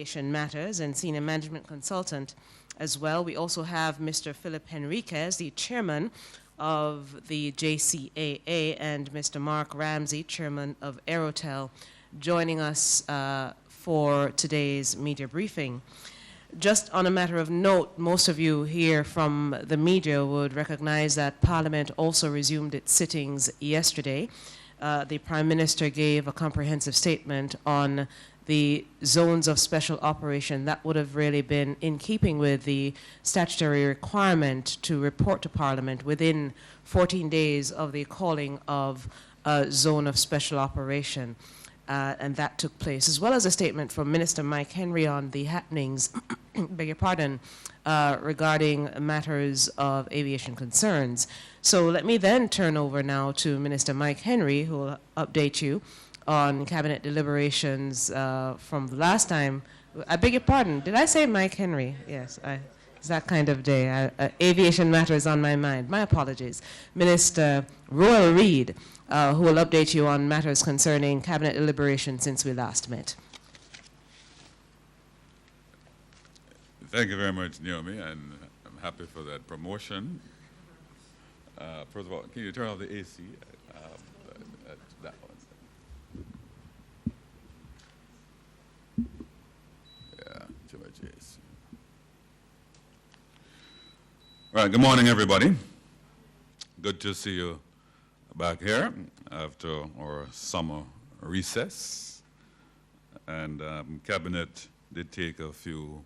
aviation matters and senior management consultant as well. We also have Mr. Philip Henriquez, the chairman of the JCAA, and Mr. Mark Ramsey, chairman of Aerotel, joining us for today's media briefing. Just on a matter of note, most of you here from the media would recognize that Parliament also resumed its sittings yesterday. The Prime Minister gave a comprehensive statement on the zones of special operation. That would have really been in keeping with the statutory requirement to report to Parliament within 14 days of the calling of a zone of special operation. And that took place, as well as a statement from Minister Mike Henry on the happenings, beg your pardon, regarding matters of aviation concerns. So let me then turn over now to Minister Mike Henry, who will update you on cabinet deliberations from the last time. I beg your pardon, did I say Mike Henry? Yes, it's that kind of day. Aviation matters on my mind. My apologies. Minister Royal Reid, who will update you on matters concerning cabinet deliberations since we last met. Thank you very much, Naomi, and I'm happy for that promotion. First of all, can you turn off the AC? That one. Yeah, too much AC. All right, good morning, everybody. Good to see you back here after our summer recess. And Cabinet did take a few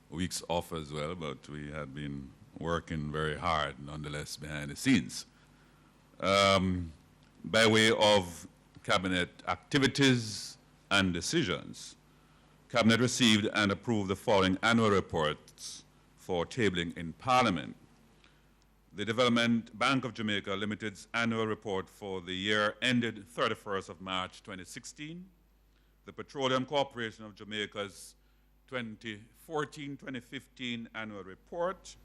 weeks off as well, but we had been working very hard nonetheless behind the scenes. By way of Cabinet activities and decisions, Cabinet received and approved the following annual reports for tabling in Parliament. The Development Bank of Jamaica Limited's annual report for the year ended 31st of March 2016. The Petroleum Corporation of Jamaica's 2014-2015 annual report.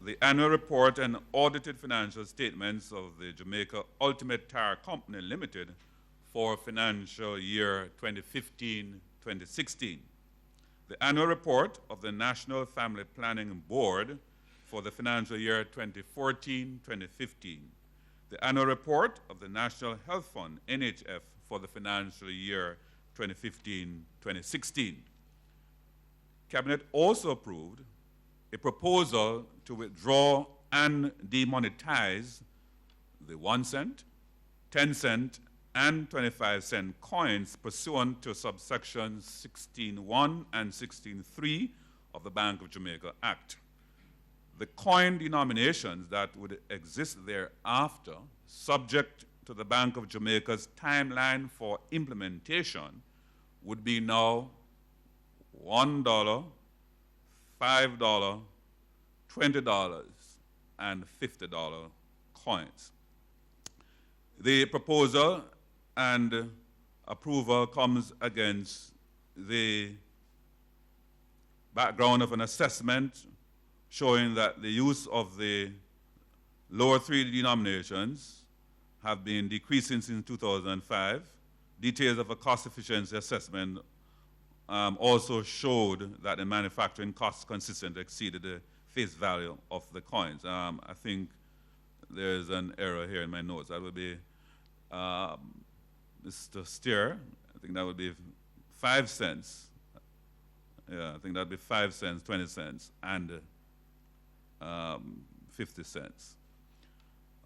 The annual report and audited financial statements of the Jamaica Ultimate Tire Company Limited for financial year 2015-2016. The annual report of the National Family Planning Board for the financial year 2014-2015. The annual report of the National Health Fund, NHF, for the financial year 2015-2016. Cabinet also approved a proposal to withdraw and demonetize the 1 cent, 10 cent, and 25 cent coins pursuant to subsections 16.1 and 16.3 of the Bank of Jamaica Act. The coin denominations that would exist thereafter, subject to the Bank of Jamaica's timeline for implementation, would be now $1, $5, $20, and $50 coins. The proposal and approval comes against the background of an assessment showing that the use of the lower three denominations have been decreasing since 2005. Details of a cost efficiency assessment also showed that the manufacturing costs consistently exceeded the face value of the coins. I think there's an error here in my notes. That would be Mr. Steer. I think that would be 5 cents. Yeah, I think that would be 5 cents, 20 cents, and 50 cents.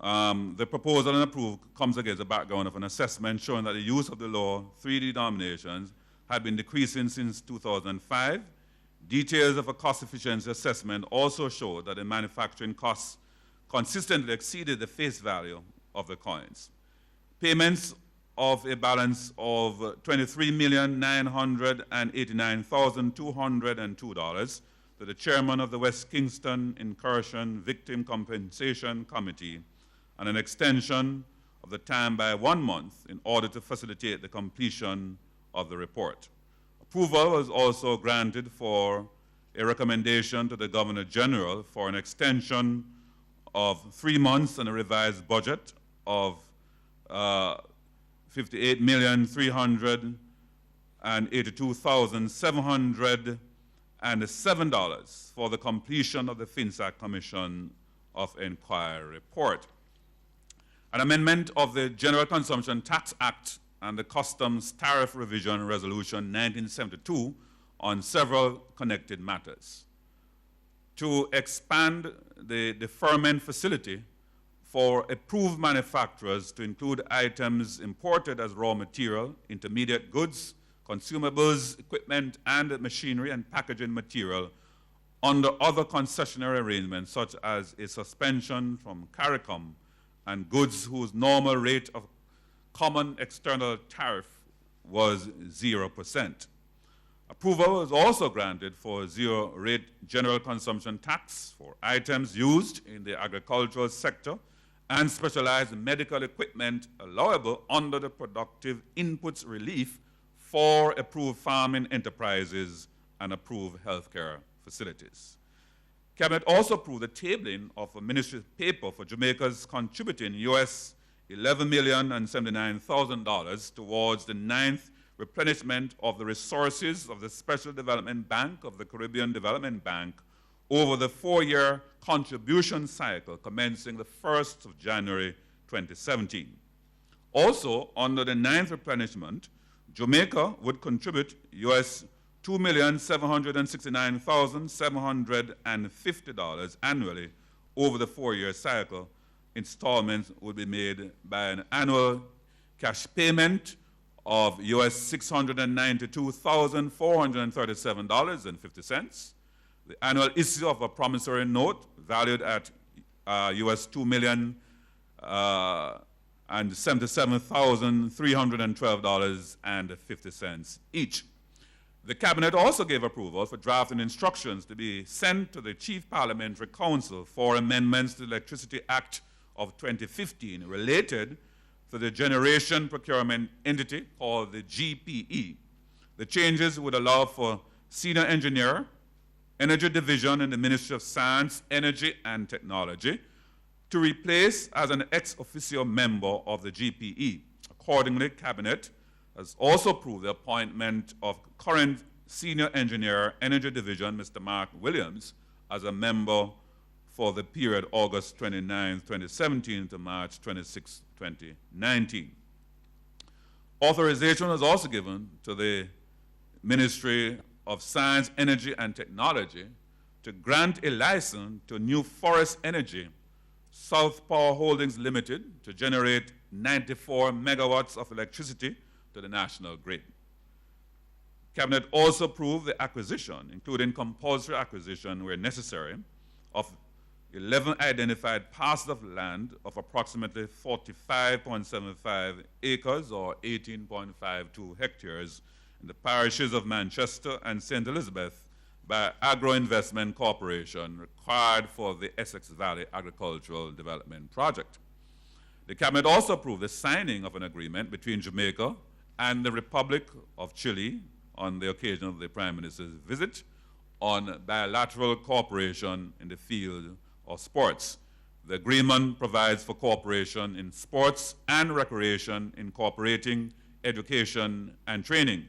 The proposal and approval comes against the background of an assessment showing that the use of the lower three denominations had been decreasing since 2005. Details of a cost efficiency assessment also show that the manufacturing costs consistently exceeded the face value of the coins. Payments of a balance of $23,989,202 to the chairman of the West Kingston Incursion Victim Compensation Committee and an extension of the time by 1 month in order to facilitate the completion of the report. Approval was also granted for a recommendation to the Governor General for an extension of 3 months and a revised budget of $58,300,000 $82,707 for the completion of the FinSAC Commission of Inquiry report. An amendment of the General Consumption Tax Act and the Customs Tariff Revision Resolution 1972 on several connected matters. To expand the deferment facility for approved manufacturers to include items imported as raw material, intermediate goods, consumables, equipment, and machinery and packaging material under other concessionary arrangements, such as a suspension from CARICOM and goods whose normal rate of common external tariff was 0%. Approval was also granted for zero-rate general consumption tax for items used in the agricultural sector and specialized medical equipment allowable under the productive inputs relief for approved farming enterprises and approved healthcare facilities. Cabinet also approved the tabling of a ministry paper for Jamaica's contributing US $11,079,000 towards the 9th replenishment of the resources of the Special Development Bank of the Caribbean Development Bank over the 4-year contribution cycle commencing the 1st of January 2017. Also, under the 9th replenishment, Jamaica would contribute US $2,769,750 annually over the 4-year cycle. Installments would be made by an annual cash payment of US $692,437.50, the annual issue of a promissory note valued at US $2,077,312.50 each. The Cabinet also gave approval for drafting instructions to be sent to the Chief Parliamentary Council for amendments to the Electricity Act of 2015 related to the generation procurement entity called the GPE. The changes would allow for senior engineer, energy division in the Ministry of Science, Energy and Technology to replace as an ex officio member of the GPE. Accordingly, Cabinet has also approved the appointment of current senior engineer, Energy Division, Mr. Mark Williams, as a member for the period August 29, 2017 to March 26, 2019. Authorization was also given to the Ministry of Science, Energy and Technology to grant a license to New Forest Energy, South Power Holdings Limited, to generate 94 megawatts of electricity to the national grid. Cabinet also approved the acquisition, including compulsory acquisition where necessary, of 11 identified parcels of land of approximately 45.75 acres or 18.52 hectares in the parishes of Manchester and St. Elizabeth by Agro Investment Corporation required for the Essex Valley Agricultural Development Project. The Cabinet also approved the signing of an agreement between Jamaica and the Republic of Chile on the occasion of the Prime Minister's visit on bilateral cooperation in the field of sports. The agreement provides for cooperation in sports and recreation, incorporating education and training.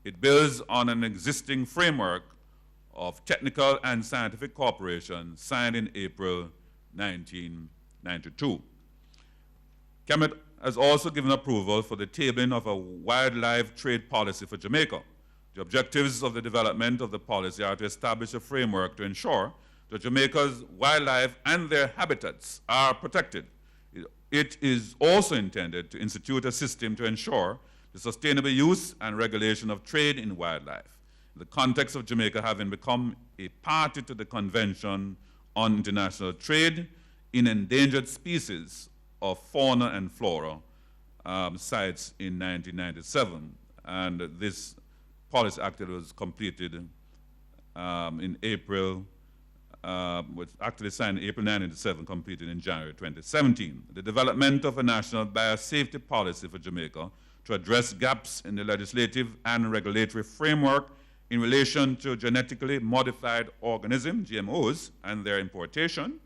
It builds on an existing framework of technical and scientific cooperation signed in April 1992. Cabinet has also given approval for the tabling of a wildlife trade policy for Jamaica. The objectives of the development of the policy are to establish a framework to ensure that Jamaica's wildlife and their habitats are protected. It is also intended to institute a system to ensure the sustainable use and regulation of trade in wildlife. In the context of Jamaica having become a party to the Convention on International Trade in Endangered Species of Fauna and Flora sites in 1997. And this policy actually was completed in April, was actually signed in April 1997, completed in January 2017. The development of a national biosafety policy for Jamaica to address gaps in the legislative and regulatory framework in relation to genetically modified organisms, GMOs, and their importation.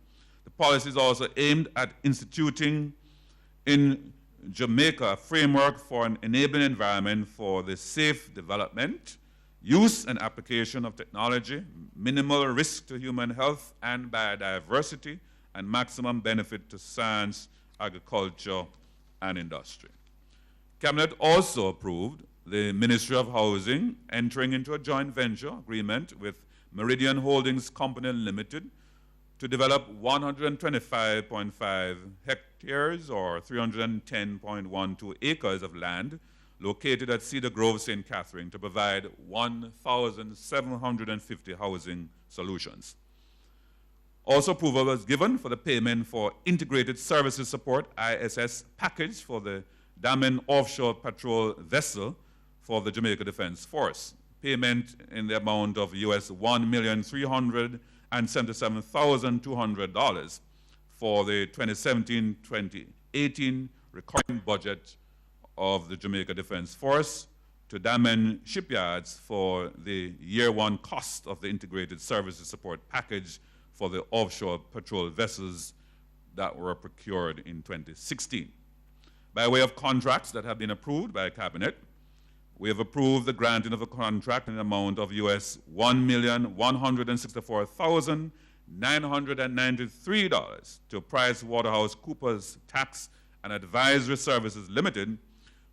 The policy is also aimed at instituting in Jamaica a framework for an enabling environment for the safe development, use and application of technology, minimal risk to human health and biodiversity, and maximum benefit to science, agriculture, and industry. Cabinet also approved the Ministry of Housing entering into a joint venture agreement with Meridian Holdings Company Limited to develop 125.5 hectares or 310.12 acres of land located at Cedar Grove, St. Catherine to provide 1,750 housing solutions. Also, approval was given for the payment for Integrated Services Support, ISS, package for the Damen Offshore Patrol Vessel for the Jamaica Defense Force. Payment in the amount of US $1,377,200 for the 2017-2018 recurring budget of the Jamaica Defense Force to Damen Shipyards for the year one cost of the Integrated Services Support package for the offshore patrol vessels that were procured in 2016. By way of contracts that have been approved by Cabinet, we have approved the granting of a contract in the amount of US $1,164,993 to PricewaterhouseCoopers Tax and Advisory Services Limited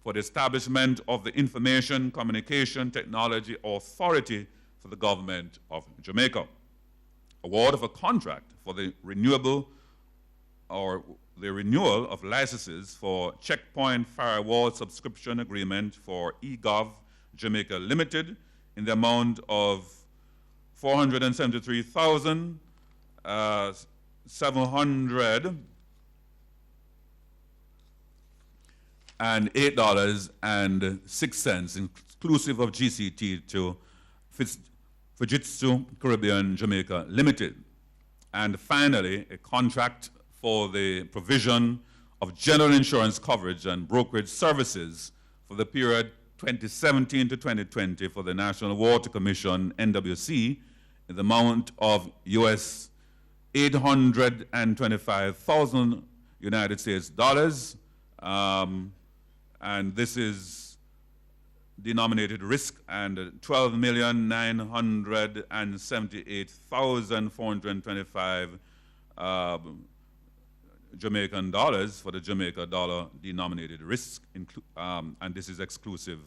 for the establishment of the Information Communication Technology Authority for the Government of Jamaica. Award of a contract for the renewal of licenses for Checkpoint Firewall Subscription Agreement for eGov Jamaica Limited in the amount of $473,708.06, inclusive of GCT, to Fujitsu Caribbean Jamaica Limited. And finally, a contract for the provision of general insurance coverage and brokerage services for the period 2017 to 2020 for the National Water Commission, NWC, in the amount of US $825,000 United States dollars. And this is denominated risk, and 12,978,425 Jamaican dollars for the Jamaica dollar denominated risk, and this is exclusive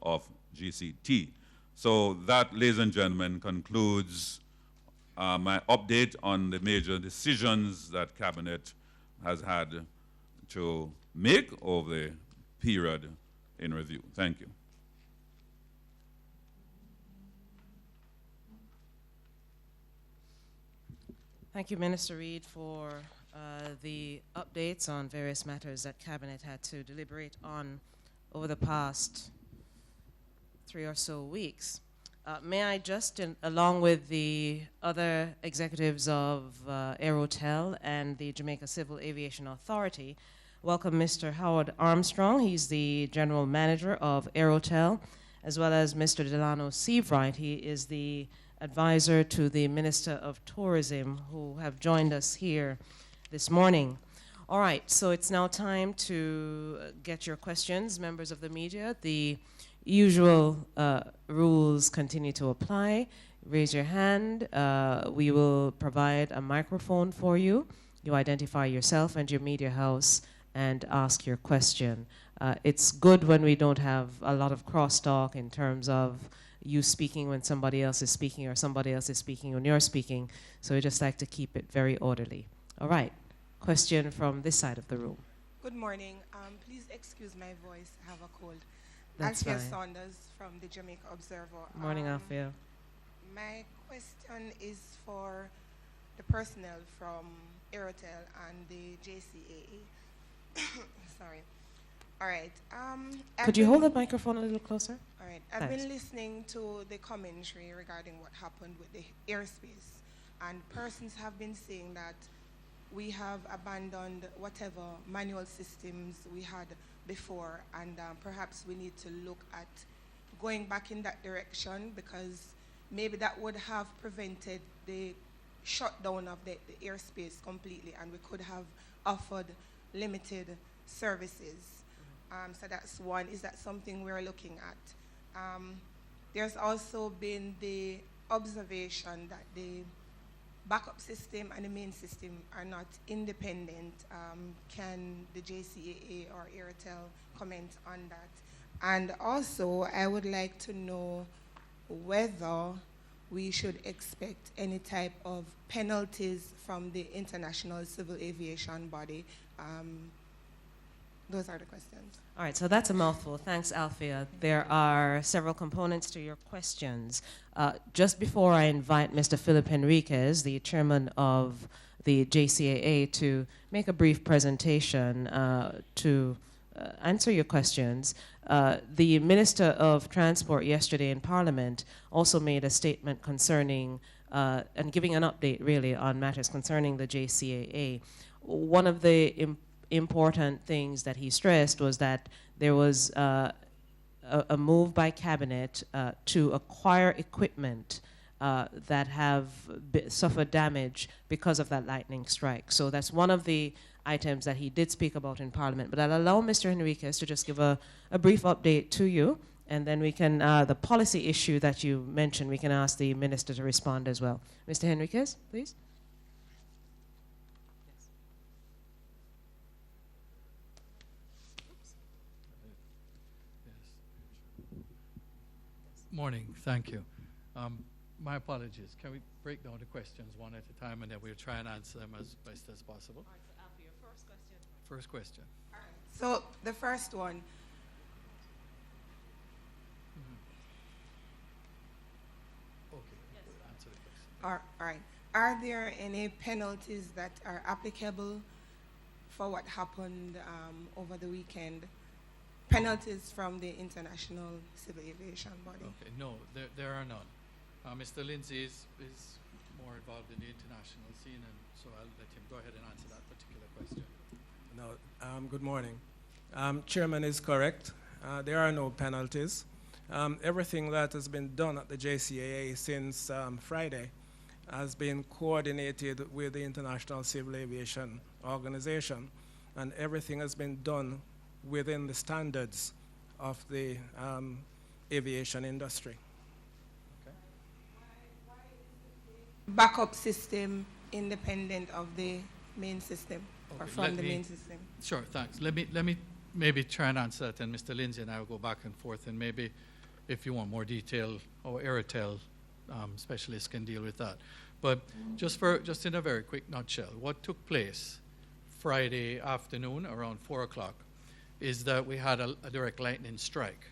of GCT. So that, ladies and gentlemen, concludes my update on the major decisions that Cabinet has had to make over the period in review. Thank you. Thank you, Minister Reid, for the updates on various matters that Cabinet had to deliberate on over the past 3 or so weeks. May I just, along with the other executives of Aerotel and the Jamaica Civil Aviation Authority, welcome Mr. Howard Armstrong. He's the General Manager of Aerotel, as well as Mr. Delano Seavright. He is the advisor to the Minister of Tourism, who have joined us here this morning. All right, so it's now time to get your questions, members of the media. The usual rules continue to apply. Raise your hand. We will provide a microphone for you. You identify yourself and your media house and ask your question. It's good when we don't have a lot of crosstalk in terms of you speaking when somebody else is speaking or somebody else is speaking when you're speaking. So we just like to keep it very orderly. All right, question from this side of the room. Good morning. Please excuse my voice. I have a cold. That's Althea fine. Saunders from the Jamaica Observer. Morning, Althea. My question is for the personnel from Aerotel and the JCAA. Sorry. All right. Could you hold the microphone a little closer? All right. I've been listening to the commentary regarding what happened with the airspace, and persons have been saying that we have abandoned whatever manual systems we had before, and perhaps we need to look at going back in that direction, because maybe that would have prevented the shutdown of the airspace completely, and we could have offered limited services. So that's one. Is that something we're looking at? There's also been the observation that the backup system and the main system are not independent. Can the JCAA or Airtel comment on that? And also, I would like to know whether we should expect any type of penalties from the International Civil Aviation Body. Those are the questions. All right, so that's a mouthful. Thanks, Althea. There are several components to your questions. Just before I invite Mr. Philip Henriquez, the chairman of the JCAA, to make a brief presentation to answer your questions, the Minister of Transport yesterday in Parliament also made a statement concerning and giving an update really on matters concerning the JCAA. One of the important things that he stressed was that there was a move by Cabinet to acquire equipment that have suffered damage because of that lightning strike. So that's one of the items that he did speak about in Parliament. But I'll allow Mr. Henriquez to just give a brief update to you, and then we can, the policy issue that you mentioned, we can ask the Minister to respond as well. Mr. Henriquez, please. Morning, thank you. My apologies. Can we break down the questions one at a time, and then we'll try and answer them as best as possible? All right, so after your first question. First question. All right. So the first one. Okay, answer the question. All right. Are there any penalties that are applicable for what happened over the weekend? Penalties from the International Civil Aviation Body? Okay, no, there are none. Mr. Lindsay is more involved in the international scene, and so I'll let him go ahead and answer that particular question. No, good morning. Chairman is correct. There are no penalties. Everything that has been done at the JCAA since Friday has been coordinated with the International Civil Aviation Organization, and everything has been done within the standards of the aviation industry. Okay. Why is the backup system independent of the main system, or Okay, from the main system? Sure, thanks. Let me maybe try and answer that, and Mr. Lindsay and I will go back and forth, and maybe if you want more detail, our Airtel specialists can deal with that. But just in a very quick nutshell, what took place Friday afternoon around 4 o'clock is that we had a direct lightning strike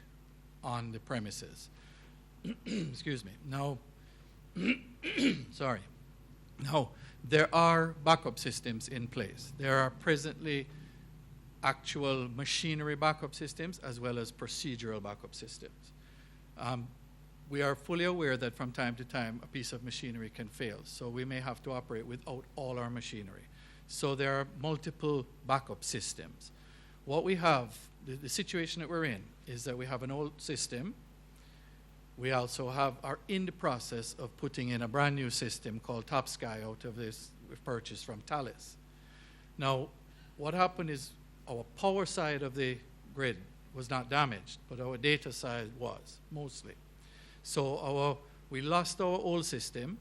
on the premises. Excuse me. Now, sorry. Now, there are backup systems in place. There are presently actual machinery backup systems as well as procedural backup systems. We are fully aware that from time to time a piece of machinery can fail, so we may have to operate without all our machinery. So there are multiple backup systems. What we have, the situation that we're in, is that we have an old system. We also are in the process of putting in a brand new system called Top Sky out of this we've purchased from Thales. Now, what happened is our power side of the grid was not damaged, but our data side was, mostly. So we lost our old system.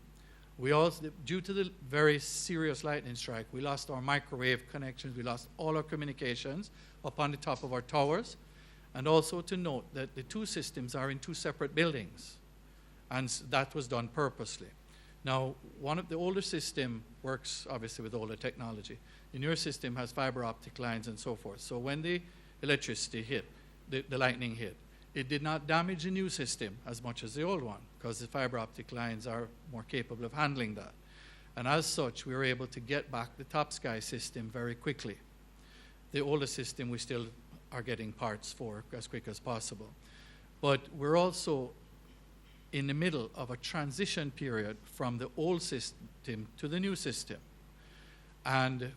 We also, due to the very serious lightning strike, we lost our microwave connections, we lost all our communications up on the top of our towers. And also to note that the two systems are in two separate buildings, and that was done purposely. Now, one of the older system works obviously with older technology. The newer system has fiber optic lines and so forth. So when the electricity hit, the lightning hit, it did not damage the new system as much as the old one, because the fiber optic lines are more capable of handling that. And as such, we were able to get back the Top Sky system very quickly. The older system we still are getting parts for as quick as possible. But we're also in the middle of a transition period from the old system to the new system. And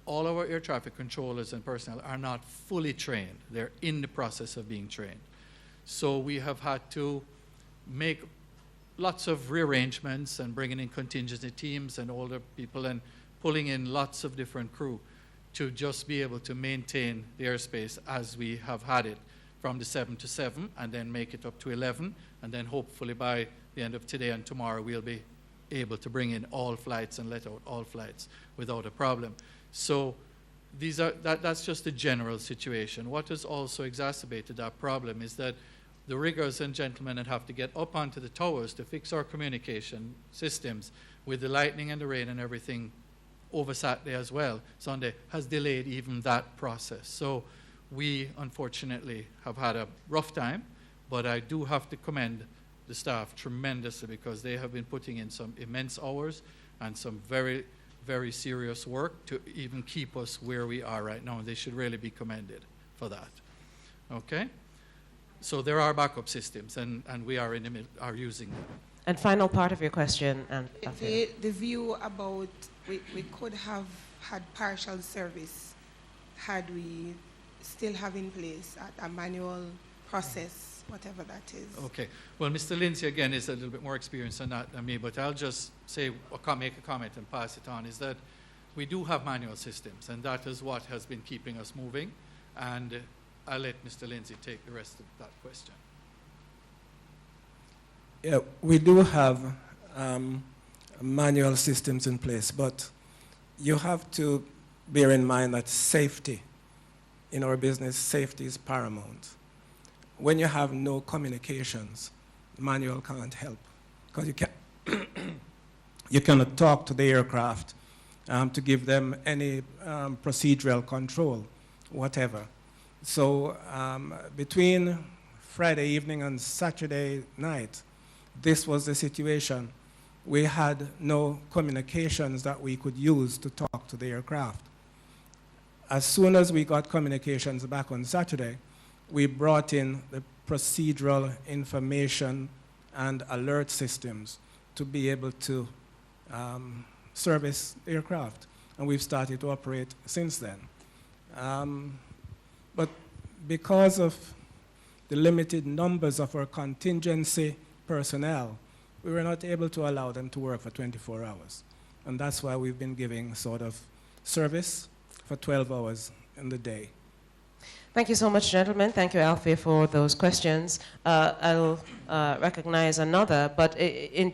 all our air traffic controllers and personnel are not fully trained. They're in the process of being trained. So we have had to make lots of rearrangements and bringing in contingency teams and older people and pulling in lots of different crew to just be able to maintain the airspace as we have had it from the 7 to 7 and then make it up to 11, and then hopefully by the end of today and tomorrow we'll be able to bring in all flights and let out all flights without a problem. So that's just the general situation. What has also exacerbated that problem is that the riggers and gentlemen that have to get up onto the towers to fix our communication systems with the lightning and the rain and everything over Saturday as well, Sunday, has delayed even that process. So we unfortunately have had a rough time, but I do have to commend the staff tremendously because they have been putting in some immense hours and some very, very serious work to even keep us where we are right now, and they should really be commended for that. Okay? So there are backup systems, and we are using them. And final part of your question. And the view about we could have had partial service had we still have in place a manual process, whatever that is. Okay. Well, Mr. Lindsay, again, is a little bit more experienced on that than me, but I'll just say, make a comment and pass it on, is that we do have manual systems, and that is what has been keeping us moving. And I'll let Mr. Lindsay take the rest of that question. Yeah, we do have manual systems in place, but you have to bear in mind that safety, in our business, safety is paramount. When you have no communications, manual can't help, because you cannot talk to the aircraft to give them any procedural control, whatever. So between Friday evening and Saturday night, this was the situation. We had no communications that we could use to talk to the aircraft. As soon as we got communications back on Saturday, we brought in the procedural information and alert systems to be able to service the aircraft. And we've started to operate since then. But because of the limited numbers of our contingency personnel, we were not able to allow them to work for 24 hours. And that's why we've been giving sort of service for 12 hours in the day. Thank you so much, gentlemen. Thank you, Alfie, for those questions. I'll recognize another, but in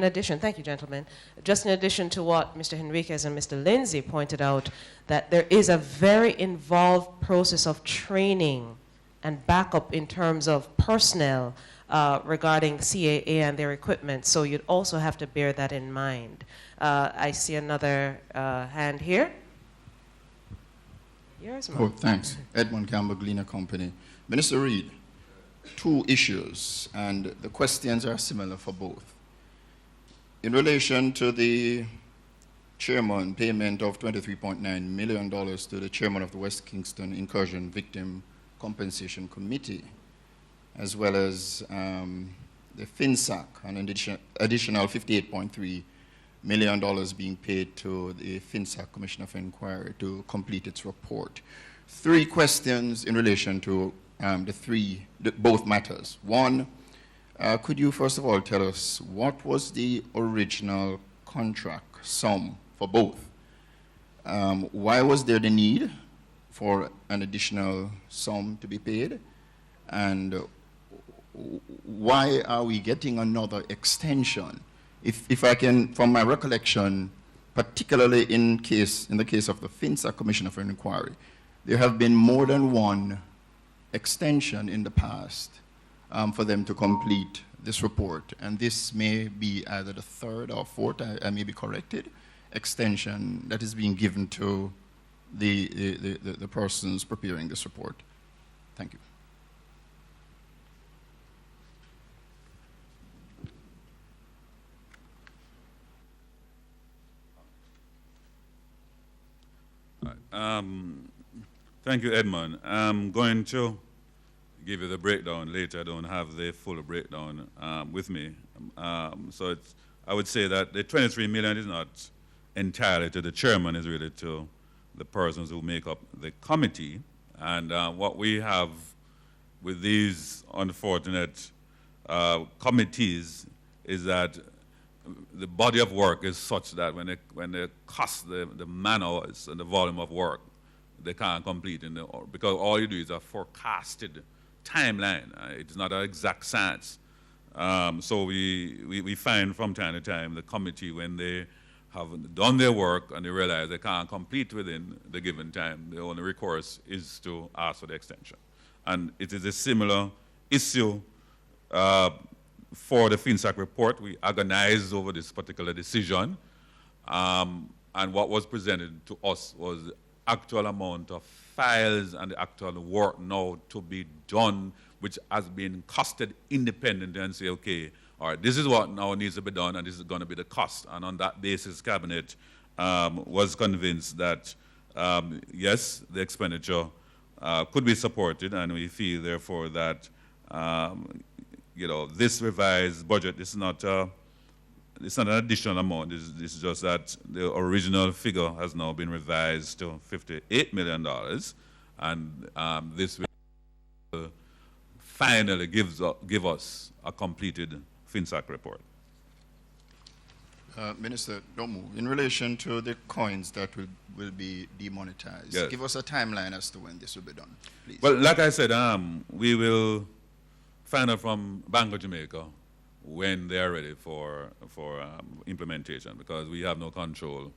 addition, thank you, gentlemen. Just in addition to what Mr. Henriquez and Mr. Lindsay pointed out, that there is a very involved process of training and backup in terms of personnel regarding CAA and their equipment. So you'd also have to bear that in mind. I see another hand here. Yours, Mark. Oh, thanks. Edmund Campbell, Gleaner Company. Minister Reid, two issues, and the questions are similar for both. In relation to the chairman payment of $23.9 million to the chairman of the West Kingston Incursion Victim Compensation Committee, as well as the FinSAC, an additional $58.3 million being paid to the FinSAC Commission of Inquiry to complete its report. Three questions in relation to both matters. One, could you first of all tell us what was the original contract sum for both? Why was there the need for an additional sum to be paid? And why are we getting another extension? If I can, from my recollection, particularly in the case of the FinSAC Commission of Inquiry, there have been more than one extension in the past for them to complete this report, and this may be either the third or fourth, I may be corrected, extension that is being given to the persons preparing this report. Thank you. Thank you, Edmund. I'm going to give you the breakdown later. I don't have the full breakdown with me. So I would say that the 23 million is not entirely to the chairman, it's really to the persons who make up the committee. And what we have with these unfortunate committees is that the body of work is such that when they cost the man hours and the volume of work, they can't complete because all you do is a forecasted timeline. It's not an exact science. So we find from time to time the committee, when they have done their work and they realize they can't complete within the given time, the only recourse is to ask for the extension. And it is a similar issue for the FinSAC report. We agonized over this particular decision, and what was presented to us was the actual amount of files and the actual work now to be done, which has been costed independently, and say, okay, all right, this is what now needs to be done, and this is going to be the cost. And on that basis, Cabinet was convinced that, yes, the expenditure could be supported, and we feel, therefore, that this revised budget is not it's not an additional amount. This is just that the original figure has now been revised to $58 million, and this will finally give us a completed FinSAC report. Minister, don't move. In relation to the coins that will be demonetized, yes, give us a timeline as to when this will be done, please. Well, like I said, we will find out from Bank of Jamaica when they are ready for implementation, because we have no control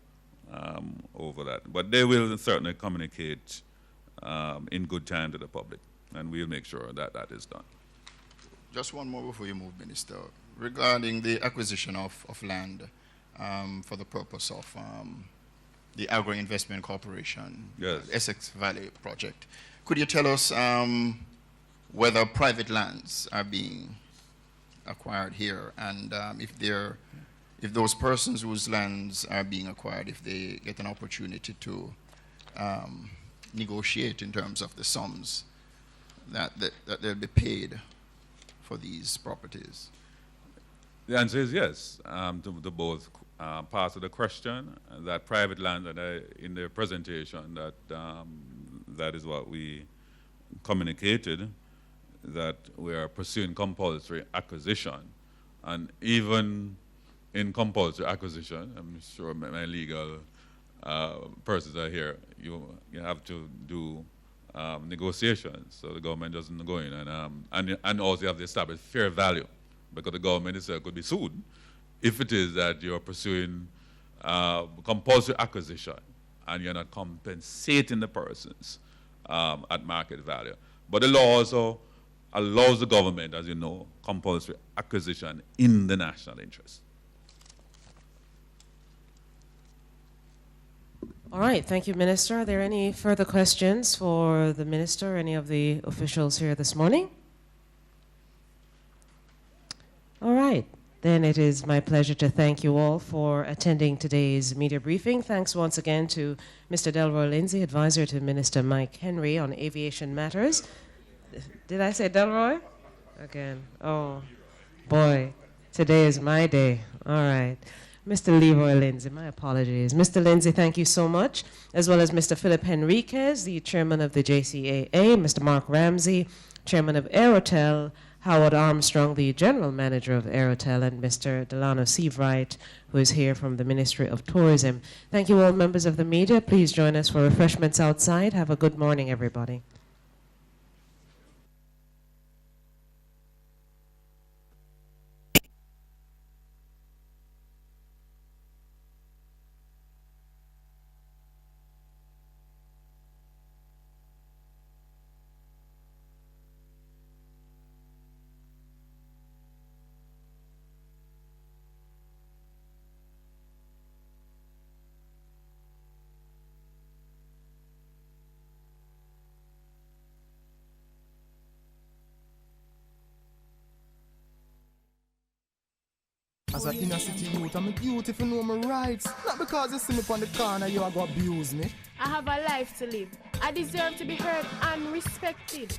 over that. But they will certainly communicate in good time to the public, and we'll make sure that that is done. Just one more before you move, Minister. Regarding the acquisition of land for the purpose of the Agro Investment Corporation, yes, Essex Valley project, could you tell us whether private lands are being acquired here, and if those persons whose lands are being acquired, if they get an opportunity to negotiate in terms of the sums that they'll be paid for these properties? The answer is yes to both parts of the question. That private land, that in their presentation, that is what we communicated, that we are pursuing compulsory acquisition. And even in compulsory acquisition, I'm sure my legal persons are here, you have to do negotiations, so the government doesn't go in, and also you have to establish fair value, because the government itself could be sued if it is that you're pursuing compulsory acquisition and you're not compensating the persons at market value. But the law also allows the government, as you know, compulsory acquisition in the national interest. All right, thank you, Minister. Are there any further questions for the Minister, any of the officials here this morning? All right, then it is my pleasure to thank you all for attending today's media briefing. Thanks once again to Mr. Delroy Lindsay, advisor to Minister Mike Henry on aviation matters. Did I say Delroy? Again. Oh, boy. Today is my day. All right. Mr. Leroy Lindsay, my apologies. Mr. Lindsay, thank you so much, as well as Mr. Philip Henriquez, the chairman of the JCAA, Mr. Mark Ramsey, chairman of Aerotel, Howard Armstrong, the general manager of Aerotel, and Mr. Delano Seavright, who is here from the Ministry of Tourism. Thank you all, members of the media. Please join us for refreshments outside. Have a good morning, everybody. As an inner city youth, I'm a duty to know my rights. Not because you see me on the corner, you are going to abuse me. I have a life to live. I deserve to be heard and respected.